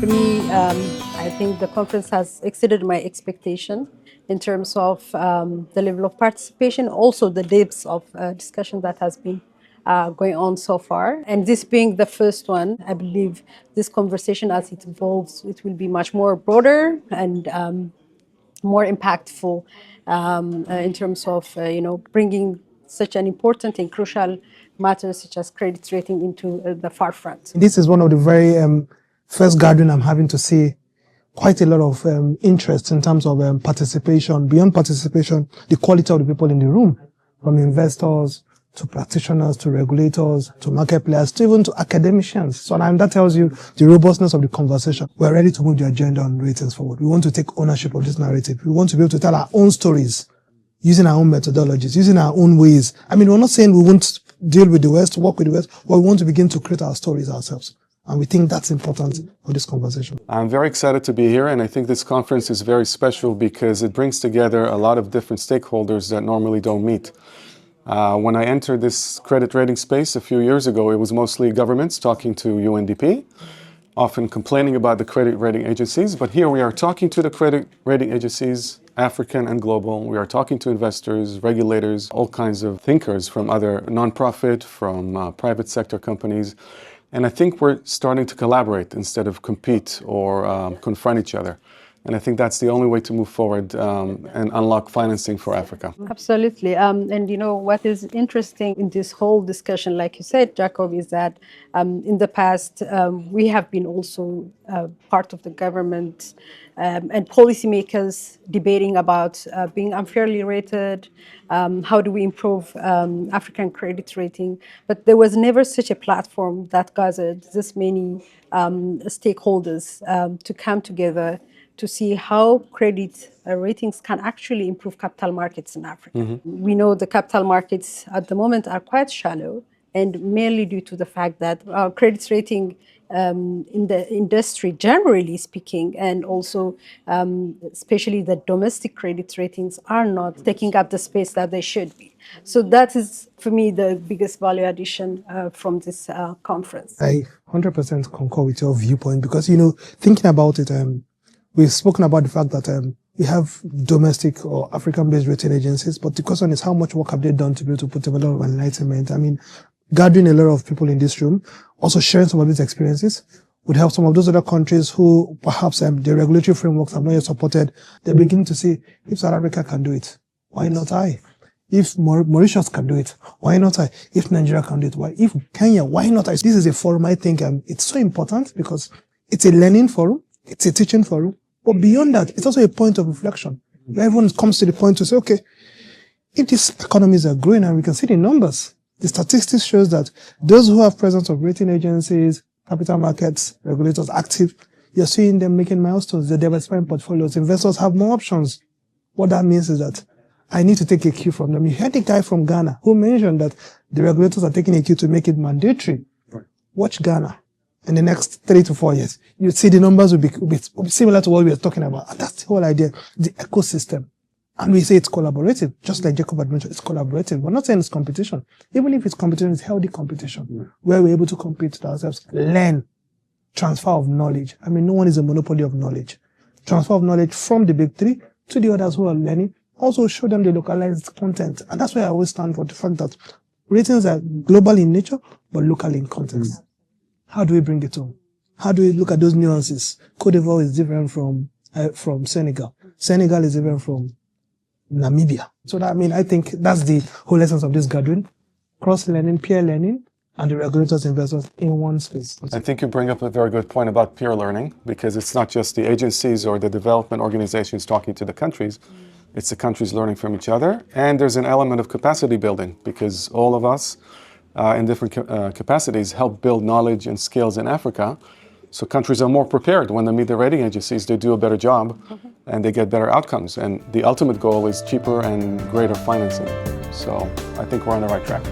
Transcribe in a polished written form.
For me, I think the conference has exceeded my expectation in terms of the level of participation, also the depths of discussion that has been going on so far. And this being the first one, I believe this conversation, as it evolves, it will be much more broader and more impactful in terms of bringing such an important and crucial matter such as credit rating into the forefront. This is one of the very first gathering I'm having to see quite a lot of interest in terms of participation. Beyond participation, the quality of the people in the room, from investors to practitioners to regulators to market players to even to academicians. So that tells you the robustness of the conversation. We're ready to move the agenda on ratings forward. We want to take ownership of this narrative. We want to be able to tell our own stories using our own methodologies, using our own ways. I mean, we're not saying we won't deal with the West, work with the West, but we want to begin to create our stories ourselves. And we think that's important for this conversation. I'm very excited to be here, and I think this conference is very special because it brings together a lot of different stakeholders that normally don't meet. When I entered this credit rating space a few years ago, it was mostly governments talking to UNDP, often complaining about the credit rating agencies. But here we are talking to the credit rating agencies, African and global. We are talking to investors, regulators, all kinds of thinkers from other nonprofit, from private sector companies. And I think we're starting to collaborate instead of compete or confront each other. And I think that's the only way to move forward and unlock financing for Africa. Absolutely. And what is interesting in this whole discussion, like you said, Jacob, is that in the past, we have been also part of the government and policymakers debating about being unfairly rated, how do we improve African credit rating. But there was never such a platform that gathered this many stakeholders to come together to see how credit ratings can actually improve capital markets in Africa. Mm-hmm. We know the capital markets at the moment are quite shallow, and mainly due to the fact that our credit rating in the industry, generally speaking, and also especially the domestic credit ratings are not taking up the space that they should be. So that is, for me, the biggest value addition from this conference. I 100% concur with your viewpoint because, thinking about it, we've spoken about the fact that we have domestic or African-based rating agencies, but the question is how much work have they done to be able to put a lot of enlightenment? I mean, gathering a lot of people in this room, also sharing some of these experiences would help some of those other countries who perhaps the regulatory frameworks have not yet supported. They begin to see, if South Africa can do it, why not I? If Mauritius can do it, why not I? If Nigeria can do it, why? If Kenya, why not I? This is a forum, I think it's so important because it's a learning forum, it's a teaching forum. But beyond that, it's also a point of reflection where everyone comes to the point to say, okay, if these economies are growing and we can see the numbers, the statistics shows that those who have presence of rating agencies, capital markets, regulators active, you're seeing them making milestones, they're diversifying portfolios, investors have more options. What that means is that I need to take a cue from them. You heard the guy from Ghana who mentioned that the regulators are taking a cue to make it mandatory. Right. Watch Ghana. In the next 3 to 4 years, you see the numbers will be similar to what we are talking about. And that's the whole idea, the ecosystem. And we say it's collaborative, just like Jacob had mentioned, it's collaborative. We're not saying it's competition. Even if it's competition, it's healthy competition, where we're able to compete with ourselves, learn, transfer of knowledge. I mean, no one is a monopoly of knowledge. Transfer of knowledge from the big three to the others who are learning. Also show them the localized content. And that's why I always stand for the fact that ratings are global in nature, but local in context. How do we bring it home? How do we look at those nuances? Côte d'Ivoire is different from Senegal. Senegal is different from Namibia. So I think that's the whole essence of this gathering. Cross-learning, peer learning, and the regulators, investors in one space. I think you bring up a very good point about peer learning, because it's not just the agencies or the development organizations talking to the countries. It's the countries learning from each other. And there's an element of capacity building, because all of us in different capacities help build knowledge and skills in Africa. So countries are more prepared when they meet the rating agencies. They do a better job and they get better outcomes. And the ultimate goal is cheaper and greater financing. So I think we're on the right track.